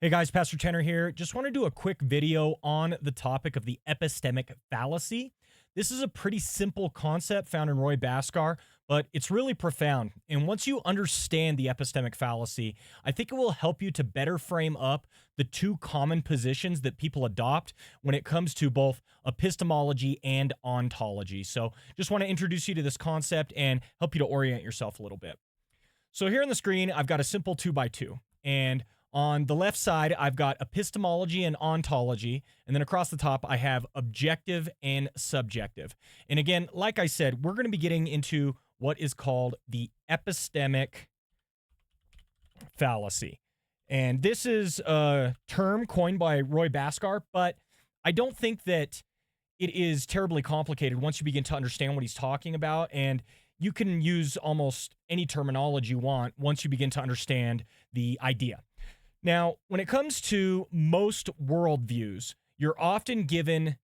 Hey guys, Pastor Tanner here. Just want to do a quick video on the topic of the epistemic fallacy. This is a pretty simple concept found in Roy Bhaskar, but it's really profound. And once you understand the epistemic fallacy, I think it will help you to better frame up the two common positions that people adopt when it comes to both epistemology and ontology. So just want to introduce you to this concept and help you to orient yourself a little bit. So here on the screen, I've got a simple 2x2, and on the left side, I've got epistemology and ontology, and then across the top, I have objective and subjective. And again, like I said, we're going to be getting into what is called the epistemic fallacy. And this is a term coined by Roy Bhaskar, but I don't think that it is terribly complicated once you begin to understand what he's talking about, and you can use almost any terminology you want once you begin to understand the idea. Now, when it comes to most worldviews, you're often given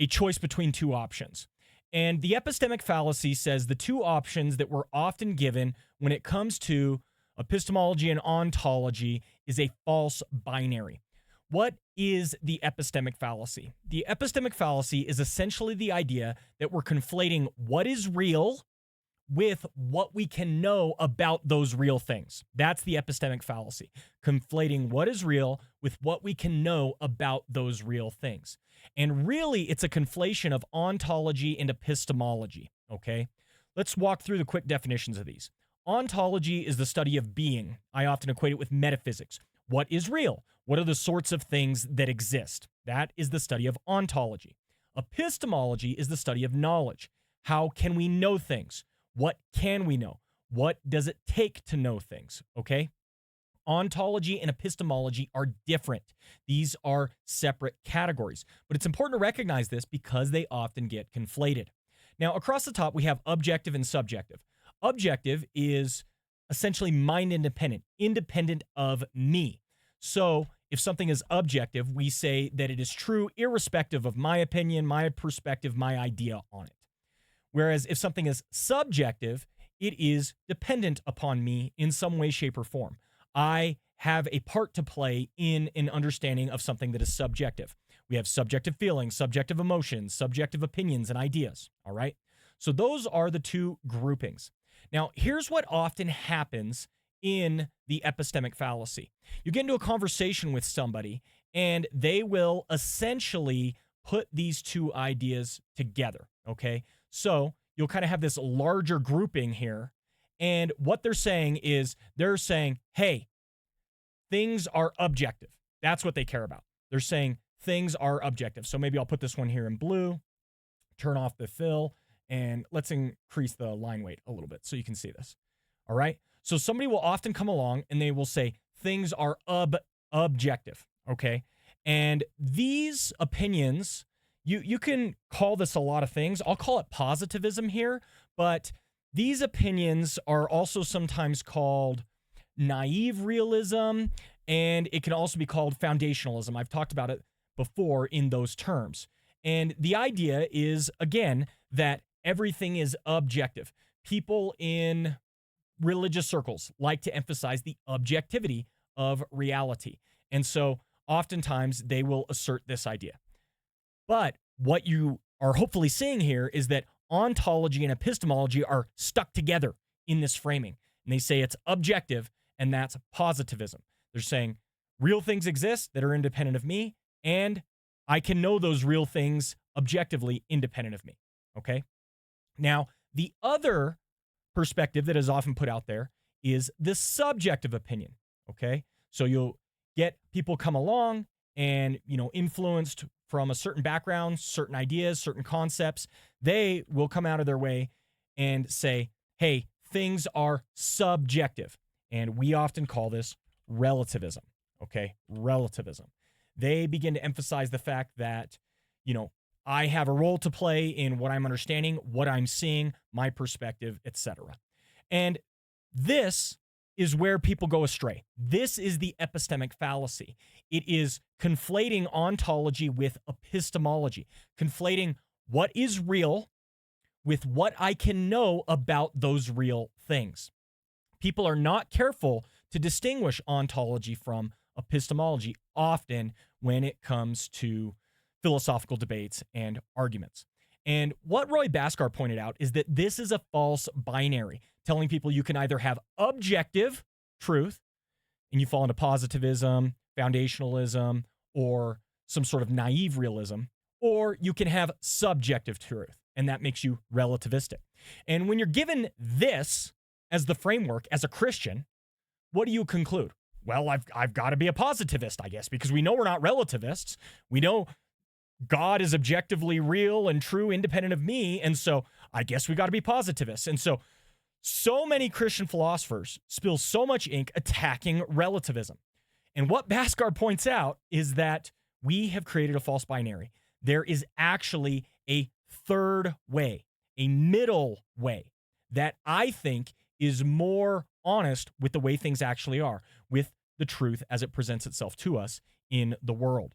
a choice between two options. And the epistemic fallacy says the two options that we're often given when it comes to epistemology and ontology is a false binary. What is the epistemic fallacy? The epistemic fallacy is essentially the idea that we're conflating what is real with what we can know about those real things. That's the epistemic fallacy, conflating what is real with what we can know about those real things. And really, it's a conflation of ontology and epistemology, okay? Let's walk through the quick definitions of these. Ontology is the study of being. I often equate it with metaphysics. What is real? What are the sorts of things that exist? That is the study of ontology. Epistemology is the study of knowledge. How can we know things? What can we know? What does it take to know things? Okay? Ontology and epistemology are different. These are separate categories. But it's important to recognize this because they often get conflated. Now, across the top, we have objective and subjective. Objective is essentially mind independent, independent of me. So if something is objective, we say that it is true irrespective of my opinion, my perspective, my idea on it. Whereas if something is subjective, it is dependent upon me in some way, shape, or form. I have a part to play in an understanding of something that is subjective. We have subjective feelings, subjective emotions, subjective opinions, and ideas, all right? So those are the two groupings. Now, here's what often happens in the epistemic fallacy. You get into a conversation with somebody, and they will essentially put these two ideas together, okay? So you'll kind of have this larger grouping here. And what they're saying is they're saying, hey, things are objective. That's what they care about. They're saying things are objective. So maybe I'll put this one here in blue, turn off the fill, and let's increase the line weight a little bit so you can see this. All right. So somebody will often come along and they will say things are objective. Okay. And these opinions, you can call this a lot of things. I'll call it positivism here, but these opinions are also sometimes called naive realism, and it can also be called foundationalism. I've talked about it before in those terms. And the idea is, again, that everything is objective. People in religious circles like to emphasize the objectivity of reality. And so oftentimes they will assert this idea. But what you are hopefully seeing here is that ontology and epistemology are stuck together in this framing. And they say it's objective, and that's positivism. They're saying real things exist that are independent of me, and I can know those real things objectively independent of me. Okay? Now, the other perspective that is often put out there is the subjective opinion. Okay? So you'll get people come along and, influenced from a certain background, certain ideas, certain concepts, they will come out of their way and say, hey, things are subjective. And we often call this relativism, okay? Relativism. They begin to emphasize the fact that, I have a role to play in what I'm understanding, what I'm seeing, my perspective, etc. And this is where people go astray. This is the epistemic fallacy. It is conflating ontology with epistemology, conflating what is real with what I can know about those real things. People are not careful to distinguish ontology from epistemology often when it comes to philosophical debates and arguments. And what Roy Bhaskar pointed out is that this is a false binary, telling people you can either have objective truth and you fall into positivism, foundationalism, or some sort of naive realism, or you can have subjective truth, and that makes you relativistic. And when you're given this as the framework as a Christian, what do you conclude? Well, I've got to be a positivist, I guess, because we know we're not relativists. We know God is objectively real and true, independent of me, and so I guess we got to be positivists. And so many Christian philosophers spill so much ink attacking relativism. And what Bhaskar points out is that we have created a false binary. There is actually a third way, a middle way, that I think is more honest with the way things actually are, with the truth as it presents itself to us in the world.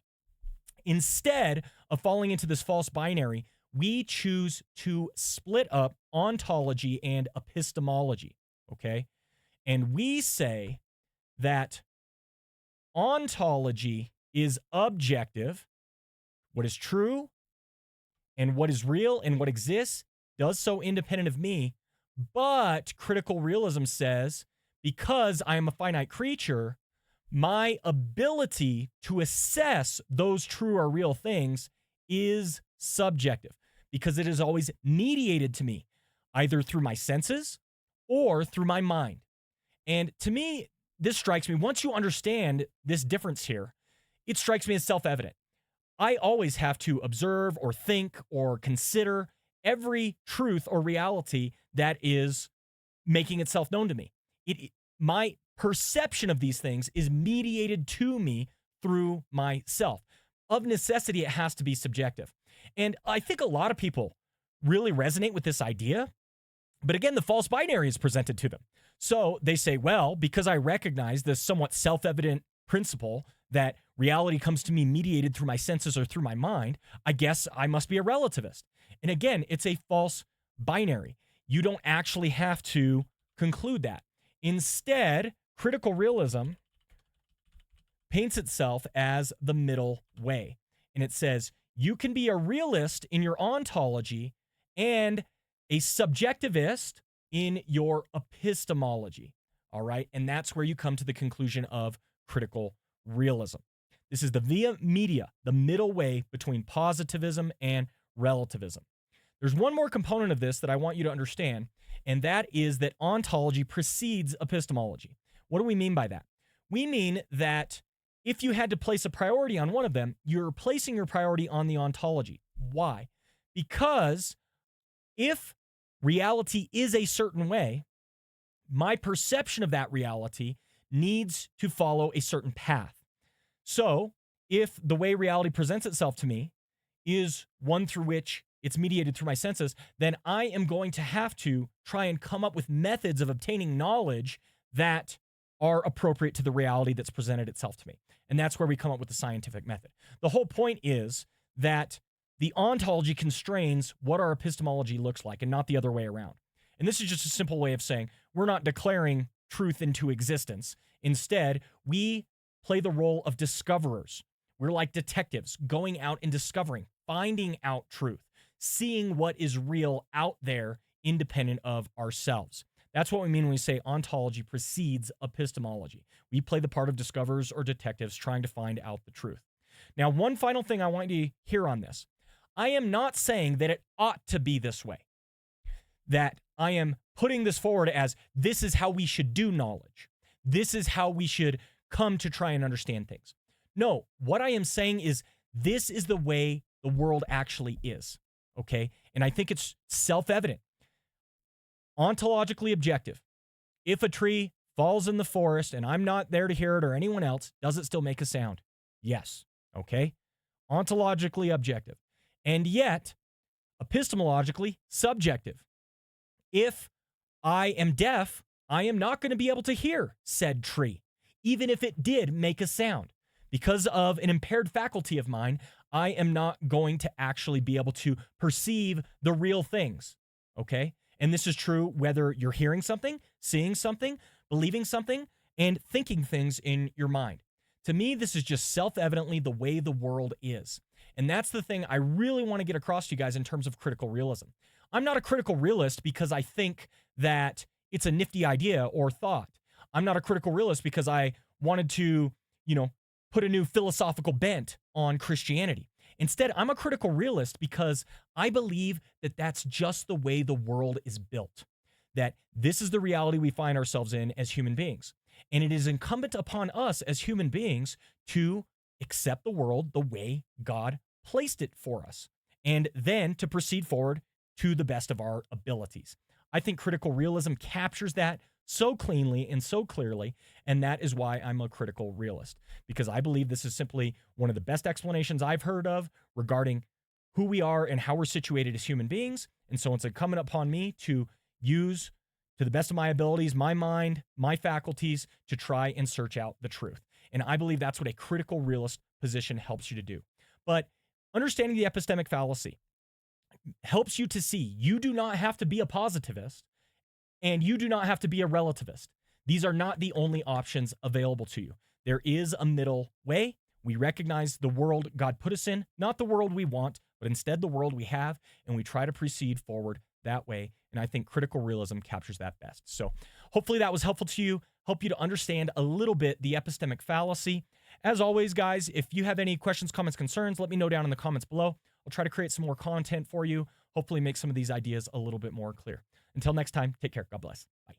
Instead of falling into this false binary, we choose to split up ontology and epistemology, okay? And we say that ontology is objective, what is true and what is real and what exists does so independent of me, but critical realism says because I am a finite creature, my ability to assess those true or real things is subjective because it is always mediated to me either through my senses or through my mind. And to me, this strikes me, once you understand this difference here, it strikes me as self-evident. I always have to observe or think or consider every truth or reality that is making itself known to me. My perception of these things is mediated to me through myself. Of necessity, it has to be subjective. And I think a lot of people really resonate with this idea. But again, the false binary is presented to them. So they say, well, because I recognize this somewhat self-evident principle that reality comes to me mediated through my senses or through my mind, I guess I must be a relativist. And again, it's a false binary. You don't actually have to conclude that. Instead, critical realism paints itself as the middle way. And it says, you can be a realist in your ontology and a subjectivist in your epistemology. All right. And that's where you come to the conclusion of critical realism. This is the via media, the middle way between positivism and relativism. There's one more component of this that I want you to understand, and that is that ontology precedes epistemology. What do we mean by that? We mean that if you had to place a priority on one of them, you're placing your priority on the ontology. Why? Because if reality is a certain way, my perception of that reality needs to follow a certain path. So if the way reality presents itself to me is one through which it's mediated through my senses, then I am going to have to try and come up with methods of obtaining knowledge that are appropriate to the reality that's presented itself to me. And that's where we come up with the scientific method. The whole point is that the ontology constrains what our epistemology looks like and not the other way around. And this is just a simple way of saying we're not declaring truth into existence. Instead, we play the role of discoverers. We're like detectives going out and discovering, finding out truth, seeing what is real out there independent of ourselves. That's what we mean when we say ontology precedes epistemology. We play the part of discoverers or detectives trying to find out the truth. Now, one final thing I want you to hear on this. I am not saying that it ought to be this way, that I am putting this forward as this is how we should do knowledge. This is how we should come to try and understand things. No, what I am saying is this is the way the world actually is, okay? And I think it's self-evident. Ontologically objective. If a tree falls in the forest and I'm not there to hear it or anyone else, does it still make a sound? Yes, okay? Ontologically objective. And yet, epistemologically subjective. If I am deaf, I am not going to be able to hear said tree, even if it did make a sound. Because of an impaired faculty of mine, I am not going to actually be able to perceive the real things, okay? And this is true whether you're hearing something, seeing something, believing something, and thinking things in your mind. To me, this is just self-evidently the way the world is. And that's the thing I really want to get across to you guys in terms of critical realism. I'm not a critical realist because I think that it's a nifty idea or thought. I'm not a critical realist because I wanted to, put a new philosophical bent on Christianity. Instead, I'm a critical realist because I believe that that's just the way the world is built, that this is the reality we find ourselves in as human beings. And it is incumbent upon us as human beings to accept the world the way God placed it for us, and then to proceed forward to the best of our abilities. I think critical realism captures that so cleanly and so clearly, and that is why I'm a critical realist, because I believe this is simply one of the best explanations I've heard of regarding who we are and how we're situated as human beings. And so it's incumbent upon me to use, to the best of my abilities, my mind, my faculties, to try and search out the truth. And I believe that's what a critical realist position helps you to do. But understanding the epistemic fallacy helps you to see you do not have to be a positivist and you do not have to be a relativist. These are not the only options available to you. There is a middle way. We recognize the world God put us in, not the world we want, but instead the world we have, and we try to proceed forward that way. And I think critical realism captures that best. So hopefully that was helpful to you, help you to understand a little bit the epistemic fallacy. As always, guys, if you have any questions, comments, concerns, let me know down in the comments below. I'll try to create some more content for you, hopefully make some of these ideas a little bit more clear. Until next time, take care. God bless. Bye.